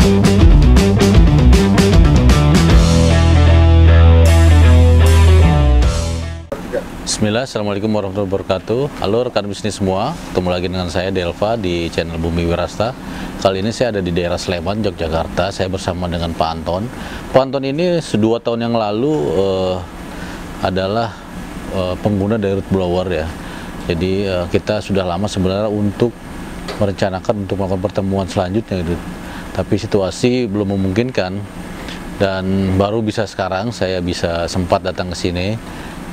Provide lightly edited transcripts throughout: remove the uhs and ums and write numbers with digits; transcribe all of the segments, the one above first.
Bismillah, Assalamualaikum warahmatullahi wabarakatuh. Halo rekan bisnis semua, ketemu lagi dengan saya Delva di channel Bumi Wirasta. Kali ini saya ada di daerah Sleman, Yogyakarta. Saya bersama dengan Pak Anton. Pak Anton ini 2 tahun yang lalu adalah pengguna dari root blower ya. Jadi kita sudah lama sebenarnya untuk merencanakan untuk melakukan pertemuan selanjutnya gitu. Tapi situasi belum memungkinkan dan baru bisa sekarang saya bisa sempat datang ke sini.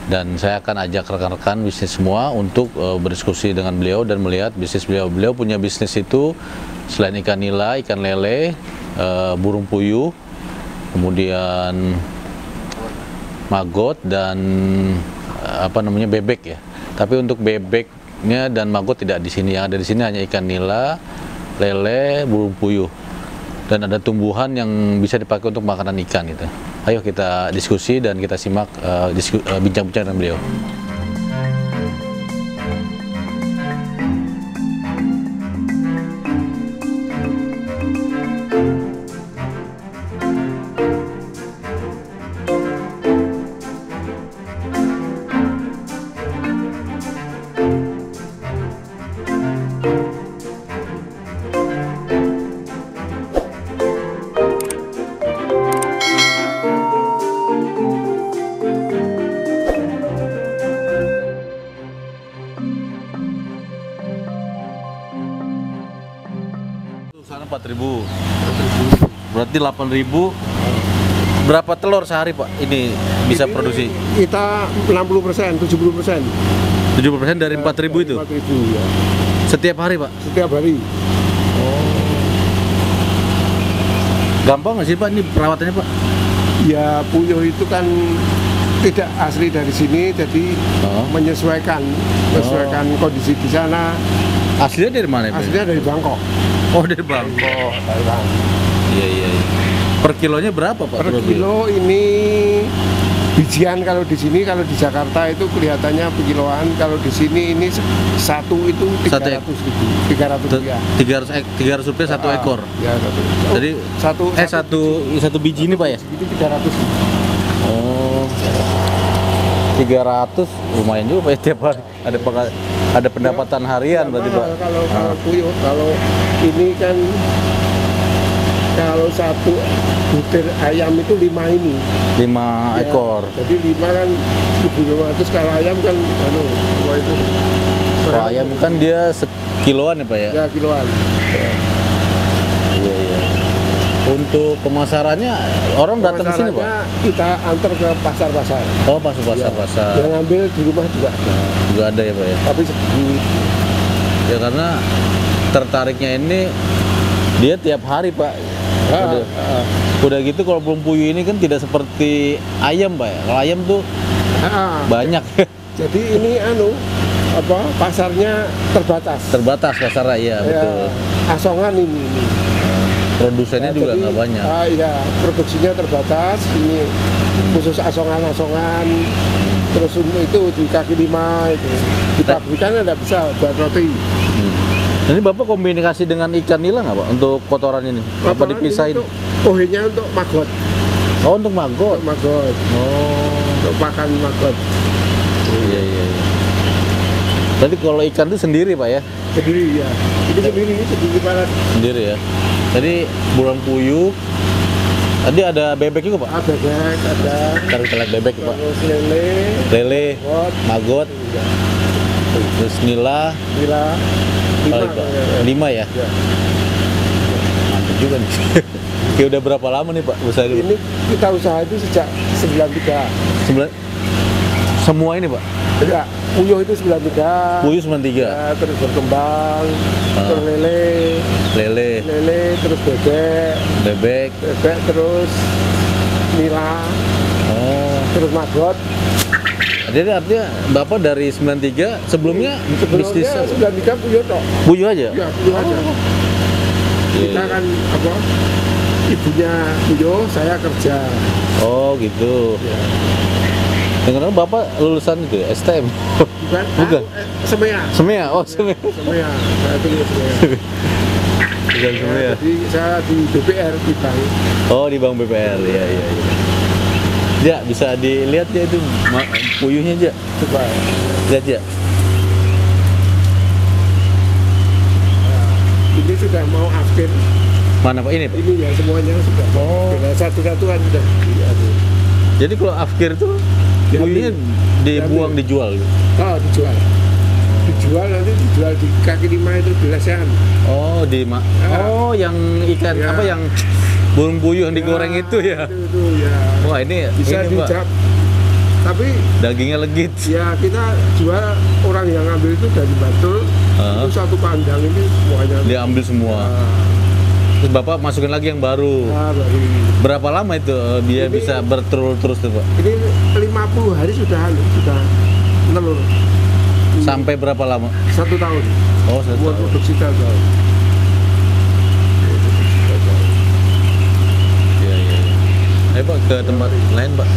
Dan saya akan ajak rekan-rekan bisnis semua untuk berdiskusi dengan beliau dan melihat bisnis beliau. Beliau punya bisnis itu selain ikan nila, ikan lele, burung puyuh, kemudian maggot dan bebek ya. Tapi untuk bebeknya dan maggot tidak di sini. Yang ada di sini hanya ikan nila, lele, burung puyuh. Dan ada tumbuhan yang bisa dipakai untuk makanan ikan gitu. Ayo kita diskusi dan kita simak bincang-bincang dengan beliau. Sana 4.000, berarti 8.000. Berapa telur sehari Pak ini bisa ini produksi? Kita 60%, 70%. 70% dari 4.000 itu? 4.000 ya. Setiap hari Pak? Setiap hari. Oh. Gampang nggak sih Pak ini perawatannya Pak? Ya puyuh itu kan tidak asli dari sini, jadi menyesuaikan kondisi di sana. Aslinya dari mana Pak? Aslinya dari Bangkok. Oh dari Bangkok. Iya. Per kilonya berapa Pak? Per kilo ini bijian kalau di sini, kalau di Jakarta itu kelihatannya per kiloan. Kalau di sini ini satu itu 300.000. 300 rupiah satu ekor. Ya, satu. Jadi satu biji ini Pak ya? Itu 300. Oh. 300 lumayan juga Pak ya, tiap hari. Ada pendapatan harian berarti Pak. Kalau puyuh, kalau ini kan kalau satu butir ayam itu 5 ini. 5 ekor. Jadi 5 kan 1.500, kalau ayam kan itu. Kalau ayam kan dia sekiloan ya Pak ya? Ya kiloan. Iya. Untuk pemasarannya orang datang ke sini Pak? Kita antar ke pasar-pasar. Oh pasar-pasar. Yang ngambil di rumah juga ada. Juga ada ya Pak ya? Tapi ya karena tertariknya ini dia tiap hari Pak. Udah gitu kalau burung puyuh ini kan tidak seperti ayam Pak ya. Kalau ayam tuh banyak. Jadi ini pasarnya terbatas. Terbatas pasarnya iya betul. Asongan ini. Produsennya juga nggak banyak. Iya, produksinya terbatas. Ini khusus asongan-asongan. Terus itu di kaki 5 itu. Di pabrikan nggak bisa buat roti. Ini Bapak komunikasi dengan ikan nila nggak Pak untuk kotoran ini? Apa dipisahin? Pohonnya untuk maggot. Oh untuk maggot. Untuk maggot. Oh. Untuk makan maggot. Iya. Berarti kalau ikan itu sendiri Pak ya? Sendiri ya. Ini sendiri banget. Sendiri ya. Jadi burung puyuh. Tadi ada bebek juga Pak? Bebek ada. Kita lihat bebek Pak. Terus lele, maggot, terus nila. 5 ya? Ya. Mantap juga nih. Oke, udah berapa lama nih Pak usaha ini? Ini kita usaha itu sejak 93. Semua ini Pak? Ya, puyuh itu 93. Puyuh 93. Ya, terus berkembang. Terus lele, terus bebek, terus nila. Oh. Terus maggot. Jadi artinya Bapak dari 93 sebelumnya bisnis 93 puyuh toh. Puyuh aja? Ya, puyuh aja. Kita kan ibunya puyuh, saya kerja. Oh gitu. Ya. Dengar Bapak lulusan itu ya, STM? Bukan. Bukan. Semea. Semea. Oh, Semea. Semea. Saya itu Semea. Jual semua ya. Jadi saya di BPR di bank. Oh, di Bank BPR. Iya, iya, iya. Ja, bisa dilihat ya itu puyuhnya, Ja. Coba. Lihat, Ja. Ini sudah mau akhir. Mana Pak ini, Pak? Ini ya semuanya sudah. Oh. Satu-satuan sudah. Jadi kalau afkir tuh puyuhnya dibuang dijual gitu. Oh, dijual. Dijual nanti dijual di kaki lima itu belasan. Oh, oh, yang ikan Ya. apa yang burung puyuh yang digoreng itu ya. Itu ya. Wah, ini Bisa ini Pak. dijap. Tapi Dagingnya legit. ya kita jual, orang yang ngambil itu dari Bantul. Ah. Itu satu kandang ini semuanya. Diambil semua. Terus Bapak masukin lagi yang baru. Baru. Berapa lama itu dia Ini- bisa bertelur terus tuh, Pak? Ini 50 hari sudah telur. Sampai berapa lama? 1 tahun. Oh, 1 Buat tahun. produksi gagal. Iya, iya. Ayo Pak ke tempat lain, Pak.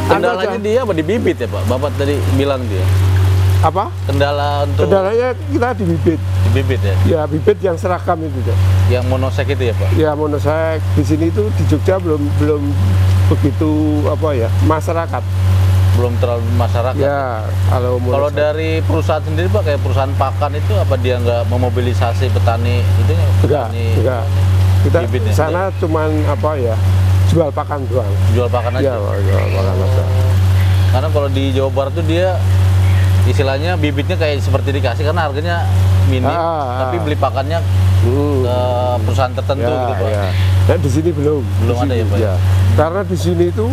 Kendalanya dia apa di bibit ya, Pak? Bapak tadi bilang dia. Apa? Kendala untuk Kendalanya kita di bibit. di bibit ya. Ya bibit yang seragam itu, Cak. Yang monosek itu ya, Pak. Ya monosek di sini itu di Jogja belum begitu apa ya masyarakat. Belum terlalu masyarakat. Ya kalau Kalau monosek. dari perusahaan sendiri, Pak, kayak perusahaan pakan itu apa dia nggak memobilisasi petani itu enggak. Kita bibitnya? sana cuman apa ya jual pakan doang. jual pakan aja. Ya jual pakan aja. Karena kalau di Jawa Barat tuh dia istilahnya bibitnya kayak seperti dikasih karena harganya minim, tapi beli pakannya ke perusahaan tertentu Ya, gitu, Pak. ya. Dan di sini belum. Belum Di ada sini, ya, Pak, ya? Karena di sini itu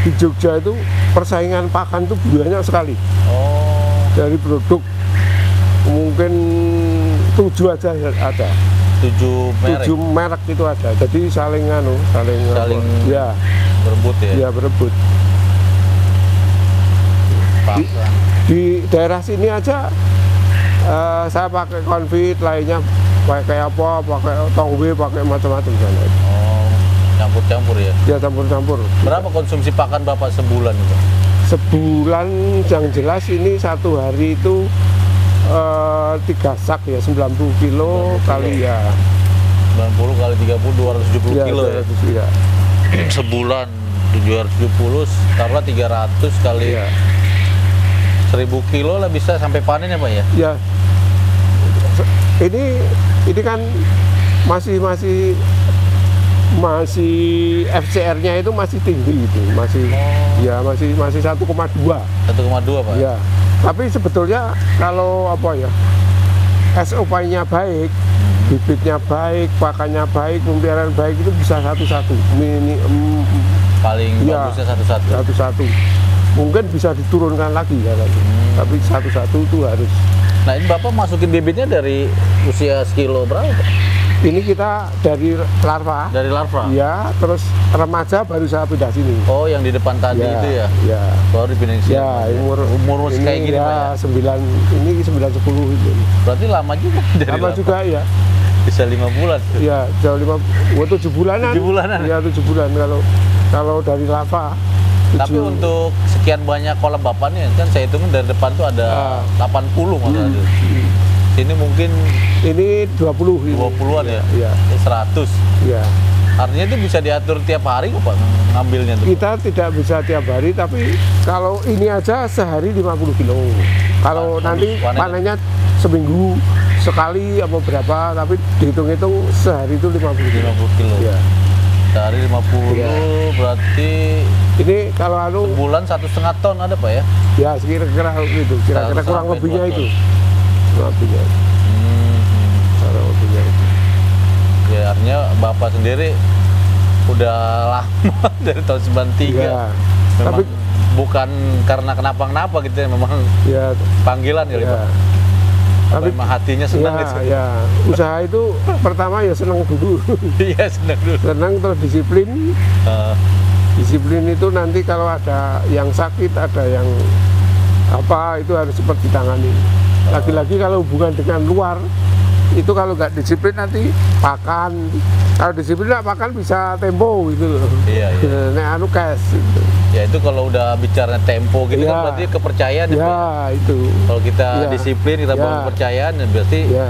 di Jogja itu persaingan pakan itu banyak sekali. Oh, Dari produk mungkin 7 aja ada. 7 merek 7 merek itu ada. Jadi saling Saling ya, berebut ya. ya berebut. Pakan. Di daerah sini aja saya pakai konfit, lainnya pakai apa, pakai tongwe, pakai macam-macam sana. Oh, campur-campur ya. Ya campur-campur. Berapa konsumsi pakan Bapak sebulan itu? Sebulan yang jelas ini satu hari itu 3 sak ya 90 kilo 90 kali ya. 90 kali 30 270 Ya, kilo ya. ya. Sebulan 770 taruhlah 300 kali Ya. 1000 kilo lah bisa sampai panen ya, Pak ya? Ya. Ini kan masih FCR-nya itu masih tinggi itu, ya masih 1,2. 1,2 Pak? Ya. Tapi sebetulnya kalau apa ya, SOP-nya baik, bibitnya baik, pakannya baik, pemeliharaan baik itu bisa satu-satu. Paling Ya. bagusnya satu-satu. Satu-satu. Mungkin bisa diturunkan lagi ya, tapi satu-satu itu harus. Nah, ini Bapak masukin bibitnya dari usia sekilo berapa, Pak? Ini kita dari larva, Dari larva? ya, terus remaja baru saya pindah sini. Oh, yang di depan tadi Ya, itu ya? ya. Baru dipindahin sini. Ya, umur ini kayak gini, ya, Pak ya? 9-10 itu. Berarti lama juga dari Lama larva. juga ya. Bisa 5 bulan. Ya, jauh 7 bulanan. 7 bulanan? Ya, 7 bulan kalau dari lava. Tapi untuk sekian banyak kolam Bapak nih, kan saya hitungin dari depan tuh ada 80 maksudnya. Sini mungkin Ini 20 ini. 20-an ya? Iya. 100. Ya. Artinya itu bisa diatur tiap hari kok, Pak, ngambilnya tuh. Kita tidak bisa tiap hari, tapi kalau ini aja sehari 50 kilo. Kalau nanti panennya seminggu sekali apa berapa, tapi dihitung-hitung sehari itu 50 kilo. 50 kilo. Ya. Sehari 50, Iya. berarti Ini kalau bulan 1,5 ton ada, Pak ya? ya kira-kira gitu, kira-kira kurang Sampai lebihnya 2 itu. ton. Kurang lebihnya. Hmm. Kurang lebihnya itu. Ya, artinya Bapak sendiri udah lama dari tahun 93. Ya. Memang Tapi bukan karena kenapa-kenapa gitu ya, memang ya, panggilan kali ya. Pak. Apa Tapi memang hatinya senang ya, gitu. ya. Usaha itu pertama ya senang dulu. Iya, senang dulu. Senang terus disiplin. Eh, Disiplin itu nanti kalau ada yang sakit, ada yang apa, itu harus cepat ditangani. Lagi-lagi kalau hubungan dengan luar, itu kalau nggak disiplin nanti pakan. Kalau disiplin nggak pakan bisa tempo gitu loh. Iya, iya. Nek anu cash gitu. Ya itu kalau udah bicara tempo gitu Ya. kan berarti kepercayaan ya, Pak. Ya itu. Kalau kita Ya. disiplin, kita Ya. bangun kepercayaan, ya berarti Ya.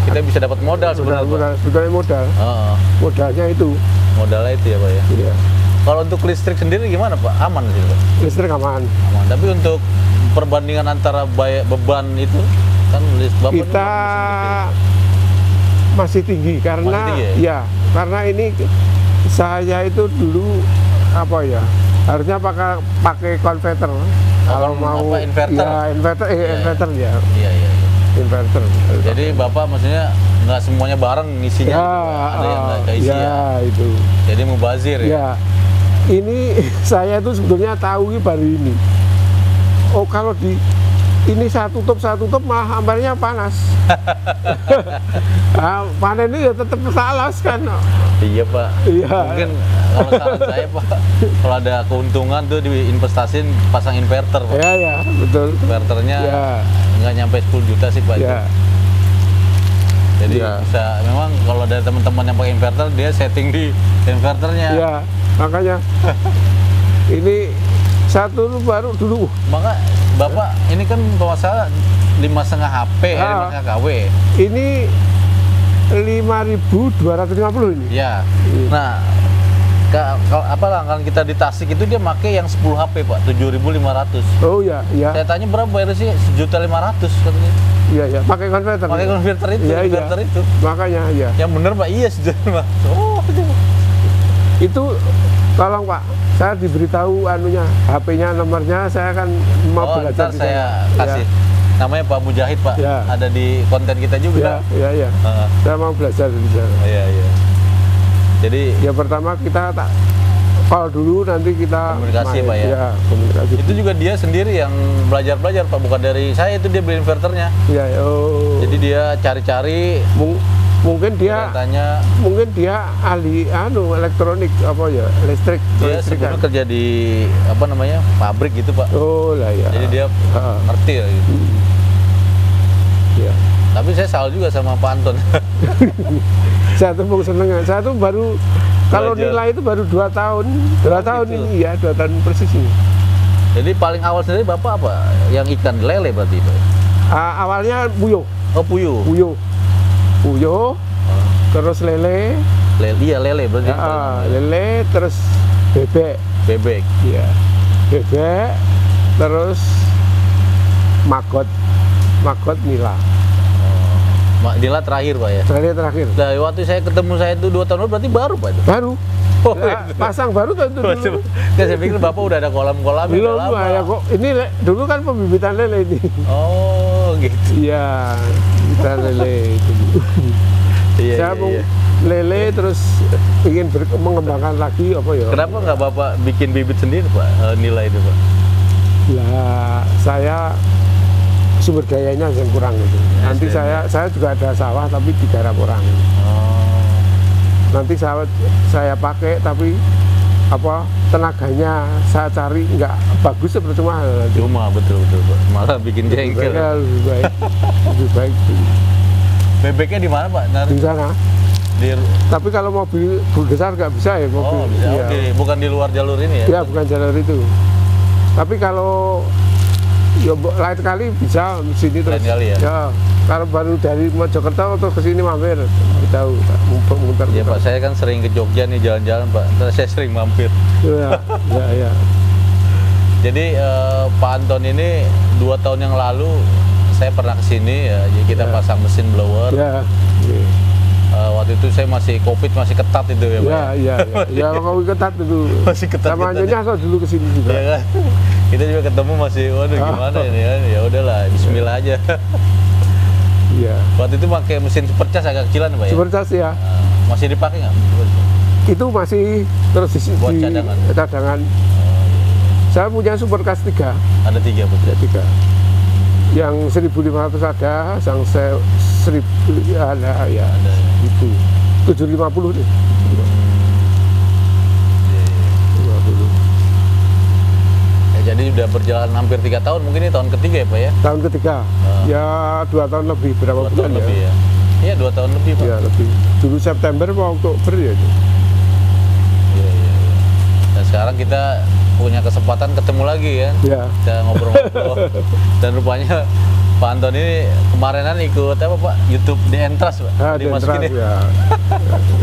kita bisa dapat modal sebenarnya, Pak. Sebetulnya modal. Heeh. Modalnya itu. Modalnya itu ya, Pak ya. Iya. Kalau untuk listrik sendiri gimana, Pak? Aman sih, Pak? Listrik aman. Aman. Tapi untuk perbandingan antara beban itu kan Bapak ini Kita masih tinggi karena Masih tinggi ya, karena ini saya itu dulu apa ya, harusnya pakai konverter kalau mau apa, inverter? ya inverter Iya. inverter ya, Iya, iya, iya. inverter. Jadi Bapak maksudnya nggak semuanya bareng ngisinya ya, gitu, Pak. Ada yang nggak keisi ya. itu Jadi mubazir ya. ya. Ini saya itu sebetulnya tahu ini baru ini. Oh, kalau di ini saya tutup malah ambalnya panas. Nah, panen ini ya tetap salah kan. Iya, Pak. Iya. Mungkin kalau saran saya, Pak, kalau ada keuntungan tuh diinvestasin pasang inverter, Pak. Ya, ya, betul. Inverternya Ya. nggak nyampe 10 juta sih, Pak. Ya, Jadi Ya. bisa, memang kalau ada teman-teman yang pakai inverter, dia setting di inverternya. ya, makanya ini satu baru dulu. Maka Bapak ini kan bawa saya 5,5 HP, Ah. 5,5 kW. Ini 5.250 ini. Ya. Nah, apa langganan kita di Tasik itu dia pakai yang 10 HP, Pak, 7.500. Oh ya, ya, Saya tanya berapa bayar sih? 1.500.000 katanya. ya, ya, pakai konverter. Pakai konverter itu, Iya, iya. inverter itu. Makanya ya. Yang bener, Pak, iya 1.500. Oh, itu. Itu tolong Pak, saya diberitahu anunya, HP-nya, nomornya, saya kan mau Oh, belajar ntar di saya sana. kasih. Namanya Pak Mujahid, Pak. Ya. Ada di konten kita Ya, juga. ya, ya, ya. Heeh. Saya mau belajar di sana. Iya, iya. Jadi Ya pertama kita tak call dulu, nanti kita Komunikasi, main. Pak, ya? Ya, komunikasi. itu juga dia sendiri yang belajar-belajar, Pak, bukan dari saya. Itu dia beli inverternya. Ya, oh. Jadi dia cari-cari, Mungkin dia tanya. ahli elektronik apa ya, listrik. Dia kelistrikan. sebelumnya kerja di apa namanya pabrik gitu, Pak. Oh lah ya. Jadi dia Ah, ngerti ya, gitu. ya. Tapi saya salah juga sama Pak Anton. Saya tuh mau seneng. Saya tuh baru kalau Belajar. nilai itu baru 2 tahun. 2 tahun gitu. ini ya, 2 tahun persis ini. Jadi paling awal sendiri Bapak apa? Yang ikan lele berarti, Pak? Awalnya puyuh, Oh, puyuh. puyuh, terus lele, Iya, lele berarti. lele, terus bebek, Bebek. ya, bebek, terus maggot nila. Nila terakhir, Pak ya. Terakhir. Nah, waktu saya ketemu saya itu 2 tahun lalu berarti baru, Pak itu. Baru. Oh, Ya, gitu. pasang baru tuh itu dulu. Kan saya pikir Bapak udah ada kolam-kolam Belum lama. ya kok. Ini dulu kan pembibitan lele ini. Oh, gitu. Iya, kita lele itu. Iya, Saya iya, mau iya. lele terus ingin mengembangkan lagi apa ya? Kenapa nggak Bapak bikin bibit sendiri, Pak? Nila itu, Pak? Lah, saya sumber dayanya yang kurang gitu. Nanti SDM. saya juga ada sawah tapi digarap orang. Oh. Nanti saya pakai tapi apa tenaganya saya cari nggak bagus seperti mahal. Cuma betul, Pak. Malah bikin jengkel. Lebih baik, lebih baik Bebeknya di mana, Pak? di sana. Di Tapi kalau mobil besar nggak bisa ya mobil. Oh, bisa. Iya. Bukan di luar jalur ini ya? Ya, bukan jalur itu. Tapi kalau ya lain kali bisa sini terus. Lain kali ya? Ya, kalau baru dari Mojokerto atau ke sini mampir, tahu muter-muter. Ya, Pak, saya kan sering ke Jogja nih jalan-jalan, Pak. Terus saya sering mampir. Ya, ya, ya. Jadi Pak Anton ini 2 tahun yang lalu saya pernah ke sini ya, jadi kita Ya. pasang mesin blower. Ya, ya. Waktu itu saya masih Covid, masih ketat itu ya, Pak. Ya, ya, ya. Ya, kalau ketat itu. Masih ketat Sama kita nih. Nyonya ke dulu ke sini juga. Ya kan? Kita juga ketemu masih, waduh gimana ini kan? Ya udahlah, Bismillah aja. Iya. Waktu itu pakai mesin supercharge agak kecilan, Pak ya. Supercharge ya. Masih dipakai nggak? Itu masih terus buat cadangan. cadangan. Saya punya super kas 3. Ada 3 betul. 3. Yang 1.500 ada, yang 1.000 ada ya. Ada. Itu 750 nih. 50. Ya, jadi udah berjalan hampir 3 tahun, mungkin ini tahun ketiga ya Pak ya? Tahun ketiga, ya 2 tahun lebih, berapa 2 bulan tahun ya? lebih ya? Iya 2 tahun lebih Pak. Ya lebih. Dulu September atau Oktober ya itu. Iya. Dan sekarang kita punya kesempatan ketemu lagi ya. Ya. Kita ngobrol-ngobrol. Dan rupanya Pak Anton ini kemarinan ikut apa Pak? YouTube di Entras Pak? Nah, Dimasukin ya. Ya.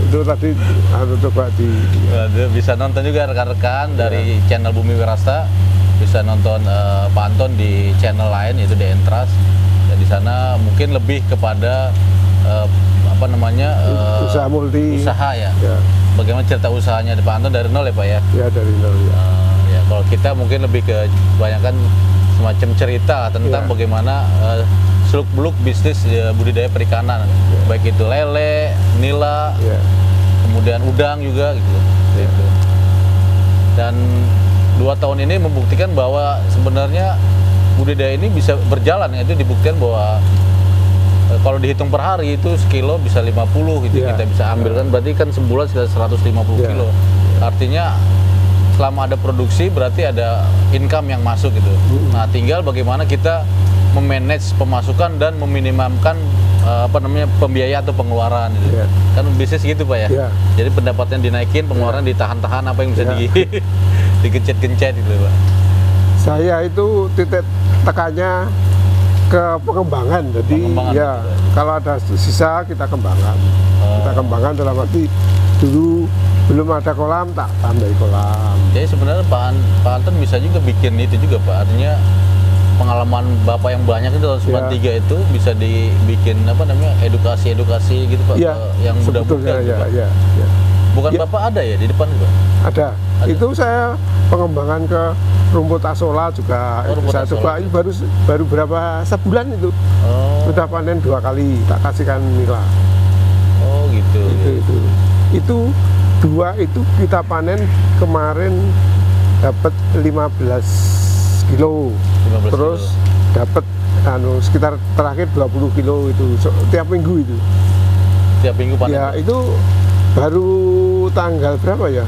Itu tadi harus coba di. Waduh, bisa nonton juga rekan-rekan dari channel Bumi Wirasta. Bisa nonton Pak Anton di channel lain yaitu di Entras. Dan di sana mungkin lebih kepada apa namanya usaha multi. Usaha ya. Ya. Bagaimana cerita usahanya di Pak Anton dari nol ya Pak ya? Ya dari nol ya. Ya kalau kita mungkin lebih ke kebanyakan semacam cerita tentang Ya. bagaimana seluk-beluk bisnis budidaya perikanan, baik itu lele, nila, Ya. kemudian udang juga gitu. Gitu. Dan 2 tahun ini membuktikan bahwa sebenarnya budidaya ini bisa berjalan, itu dibuktikan bahwa kalau dihitung per hari itu sekilo bisa 50 gitu Ya. kita bisa ambil kan, berarti kan sebulan sekitar 150 Ya. kilo. Artinya selama ada produksi berarti ada income yang masuk gitu. Nah, tinggal bagaimana kita memanage pemasukan dan meminimalkan apa namanya pembiayaan atau pengeluaran gitu. Ya. Kan bisnis gitu Pak ya. Ya. Jadi pendapatnya dinaikin, pengeluaran ditahan-tahan, apa yang bisa Ya. dikencet-kencet gitu Pak. Saya itu titik tekannya ke pengembangan. Jadi Pengembangan, ya betul. kalau ada sisa kita kembangkan. Kita kembangkan dalam arti dulu belum ada kolam tak tambah kolam. Jadi sebenarnya Pak Anton bisa juga bikin itu juga Pak. Artinya pengalaman Bapak yang banyak itu tahun 93 itu bisa dibikin apa namanya edukasi gitu Pak Iya, ke yang muda-muda sebetulnya gitu, ya, Pak. ya. Bukan Ya. Bapak ada ya di depan Pak? Ada. Ada. Itu saya pengembangan ke rumput asola juga. Oh, rumput Saya asola coba juga. ini baru berapa sebulan itu Oh. sudah panen 2 kali tak kasihkan nila. Oh gitu. Itu 2 itu kita panen kemarin dapat 15 kilo. 15 Terus dapat sekitar terakhir 20 kilo itu tiap minggu itu. Tiap minggu panen. Ya itu baru tanggal berapa ya?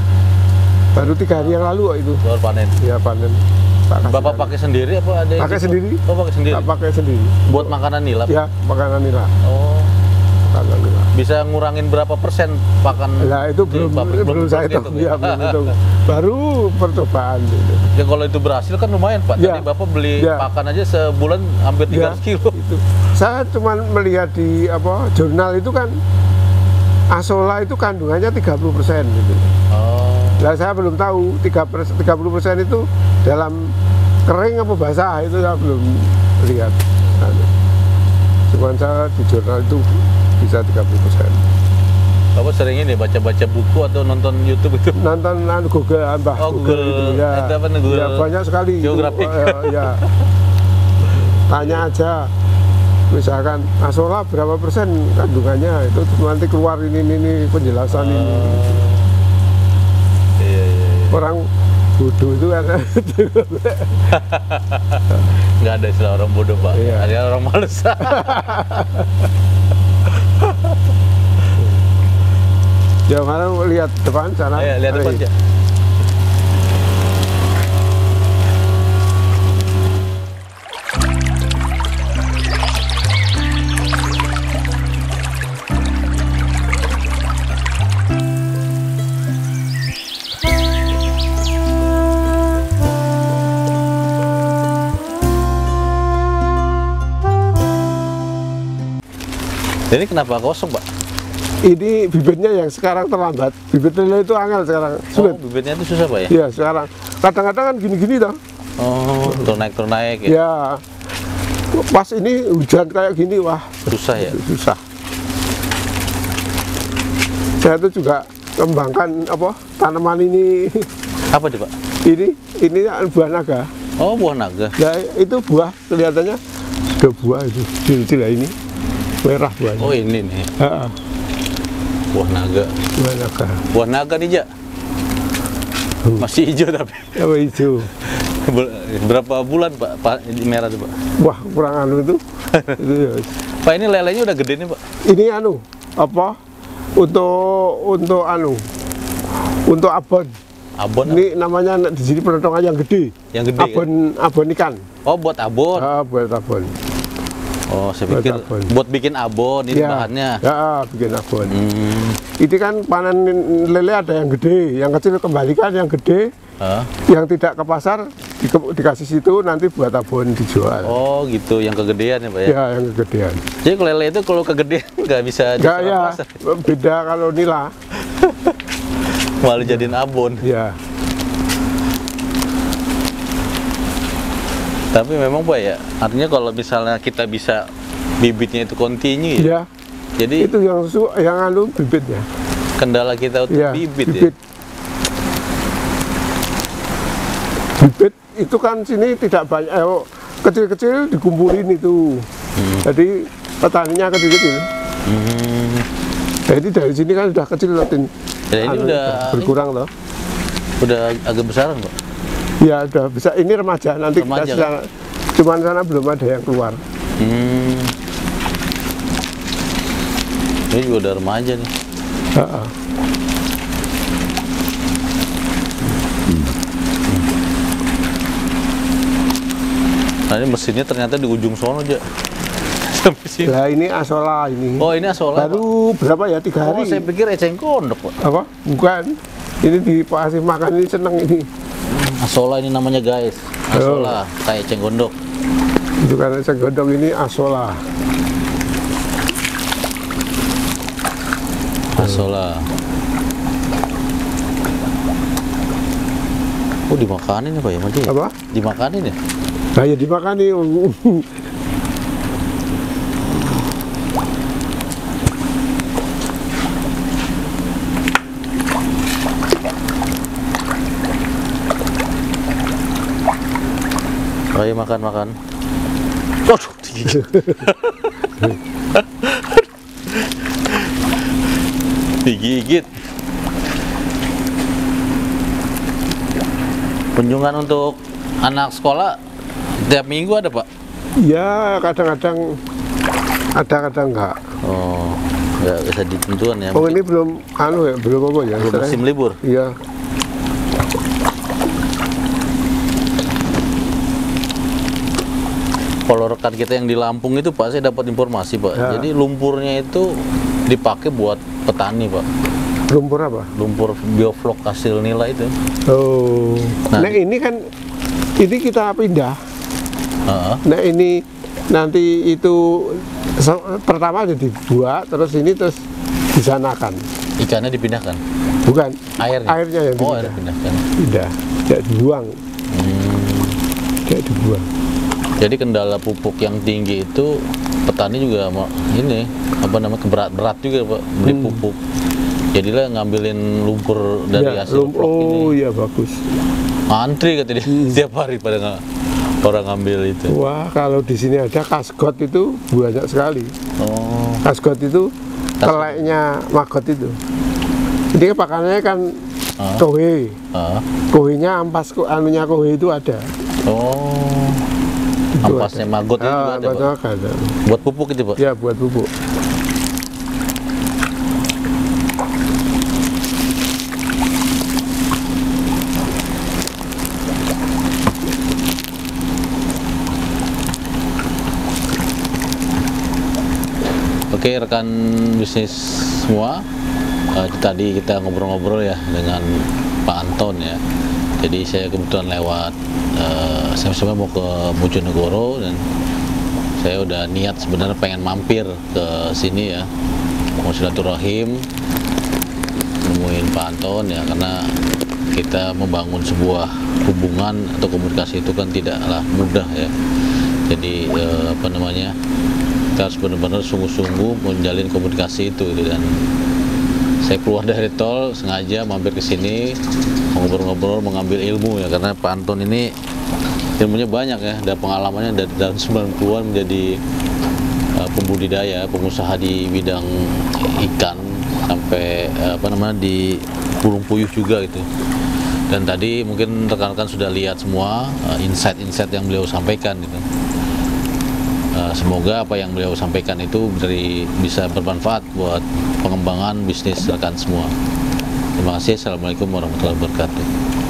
Baru 3 hari yang lalu kok itu. Baru panen. Ya panen. Tak kasihkan. Bapak pakai sendiri apa ada yang Pakai gitu? sendiri. Oh pakai sendiri. Tak pakai sendiri. Buat makanan nila. Pak? Ya makanan nila. Oh. Makanan nila. Bisa ngurangin berapa persen pakan? Lah itu di belum pabrik? saya hitung hitung ya, belum hitung. Baru percobaan gitu. Ya kalau itu berhasil kan lumayan Pak. Ya. Tadi Bapak beli Ya. pakan aja sebulan hampir 300 kilo. Itu. Saya cuma melihat di jurnal itu kan asola itu kandungannya 30% gitu. Oh. Lah saya belum tahu 30% itu dalam kering apa basah itu saya belum lihat. Cuman saya di jurnal itu bisa 30%. Bapak sering ini baca-baca buku atau nonton YouTube itu? Nonton Google, Mbah. Oh, Google. itu ya. Itu apa, Google Ya, banyak sekali. itu. Geographic. Ya. Tanya aja. Misalkan asola berapa persen kandungannya itu nanti keluar ini penjelasan ini. Iya. Orang bodoh itu kan. Nggak ada istilah orang bodoh Pak. Iya. Ada orang males. Ya mana lihat depan sana. Ayo lihat depan aja. Ini kenapa kosong Pak? Ini bibitnya yang sekarang terlambat. Bibit lele itu angel sekarang. Sulit. Oh, bibitnya itu susah Pak ya? Iya sekarang. Kadang-kadang kan gini-gini toh. Oh, turun-naik ya? Ya. Pas ini hujan kayak gini, wah Susah ya? susah. Saya itu juga kembangkan tanaman ini. Apa itu Pak? Ini buah naga. Oh, buah naga. Ya itu buah kelihatannya sudah buah itu. Kecil-kecil ya ini. Merah buahnya. Oh, ini nih. Ha-ha. Buah naga. Buah naga. Buah naga nih, Ja. Masih hijau tapi. Apa hijau? Berapa bulan Pak merah tuh Pak? Wah, kurang anu itu. Itu ya. Pak, ini lelenya udah gede nih Pak. Ini anu apa? Untuk anu. Untuk abon. Abon. Ini namanya di sini pelotongan yang gede. Yang gede. Abon ikan. Oh, buat abon. Buat abon. Oh, saya pikir buat bikin abon ini bahannya. Ya, bikin abon. Itu kan panen lele ada yang gede, yang kecil kembalikan yang gede. Yang tidak ke pasar dikasih situ nanti buat abon dijual. Oh, gitu, yang kegedean ya Pak ya? Ya, yang kegedean. Jadi lele itu kalau kegedean nggak bisa nggak ya, beda kalau nila. Malah jadiin abon. Ya. Tapi memang Pak ya, artinya kalau misalnya kita bisa bibitnya itu kontinu ya. Ya. Jadi itu yang anu bibitnya. Kendala kita untuk Ya, bibit ya. Bibit itu kan sini tidak banyak, kecil-kecil dikumpulin itu. Jadi petaninya kecil-kecil. Jadi dari sini kan udah kecil loh. Ya, ini udah berkurang loh. Udah agak besaran Pak. Ya udah bisa, ini remaja nanti Remaja, kita sana, cuman sana belum ada yang keluar. Ini juga udah remaja nih. Nah, ini mesinnya ternyata di ujung sono aja. Sampai sini. Nah, ini asola ini. Oh, ini asola. Baru Pak. berapa ya? 3 hari. Oh, saya pikir eceng gondok Pak. Apa? Bukan. Ini dikasih makan, ini seneng ini. Asola ini namanya guys. Asola, kayak eceng gondok. Itu kan eceng gondok, ini asola. Asola. Oh, dimakanin ya Pak ya, Mati? Apa? Dimakanin ya? Nah, ya dimakan nih. Ayo makan. Aduh, digigit. Digigit. Kunjungan untuk anak sekolah tiap minggu ada Pak? Ya, kadang-kadang ada, kadang enggak. Oh, nggak bisa ditentukan ya? Oh, ini belum anu ya, belum apa ya? Belum musim libur? Iya. Kalau rekan kita yang di Lampung itu Pak, saya dapat informasi Pak. Ya. Jadi lumpurnya itu dipakai buat petani Pak. Lumpur apa? Lumpur bioflok hasil nila itu. Oh. Nah, ini kan ini kita pindah. Nah, ini nanti itu pertama jadi dibuat, terus ini terus disanakan. Ikannya dipindahkan? Bukan. Airnya? Airnya yang Oh, dipindah. air dipindahkan. Tidak, tidak dibuang. Tidak dibuang. Jadi kendala pupuk yang tinggi itu petani juga ini apa namanya berat juga Pak beli pupuk. Jadilah ngambilin lumpur dari hasil vlog ini. Oh iya, bagus. Antri katanya setiap hari pada orang ngambil itu. Wah, kalau di sini ada kasgot itu banyak sekali. Oh. Kasgot itu teleknya maggot itu. Jadi pakannya kan kohe. Kohenya ampas anunya kohe itu ada. Oh. Itu ampasnya maggot itu ada Pak? Ada. Buat pupuk itu Pak? Ya, buat pupuk. Oke rekan bisnis semua, tadi kita ngobrol-ngobrol ya dengan Pak Anton ya. Jadi saya kebetulan lewat, saya sebenarnya mau ke Bojonegoro dan saya udah niat sebenarnya pengen mampir ke sini ya, mau silaturahim, nemuin Pak Anton ya, karena kita membangun sebuah hubungan atau komunikasi itu kan tidaklah mudah ya. Jadi apa namanya, kita harus benar-benar sungguh-sungguh menjalin komunikasi itu gitu. Dan saya keluar dari tol sengaja mampir ke sini ngobrol-ngobrol, mengambil ilmu ya, karena Pak Anton ini ilmunya banyak ya, ada pengalamannya dari tahun 90-an menjadi pembudidaya, pengusaha di bidang ikan sampai di Burung Puyuh juga gitu. Dan tadi mungkin rekan-rekan sudah lihat semua insight-insight yang beliau sampaikan gitu. Semoga apa yang beliau sampaikan itu bisa bermanfaat buat pengembangan bisnis rekan semua. Terima kasih. Assalamualaikum warahmatullahi wabarakatuh.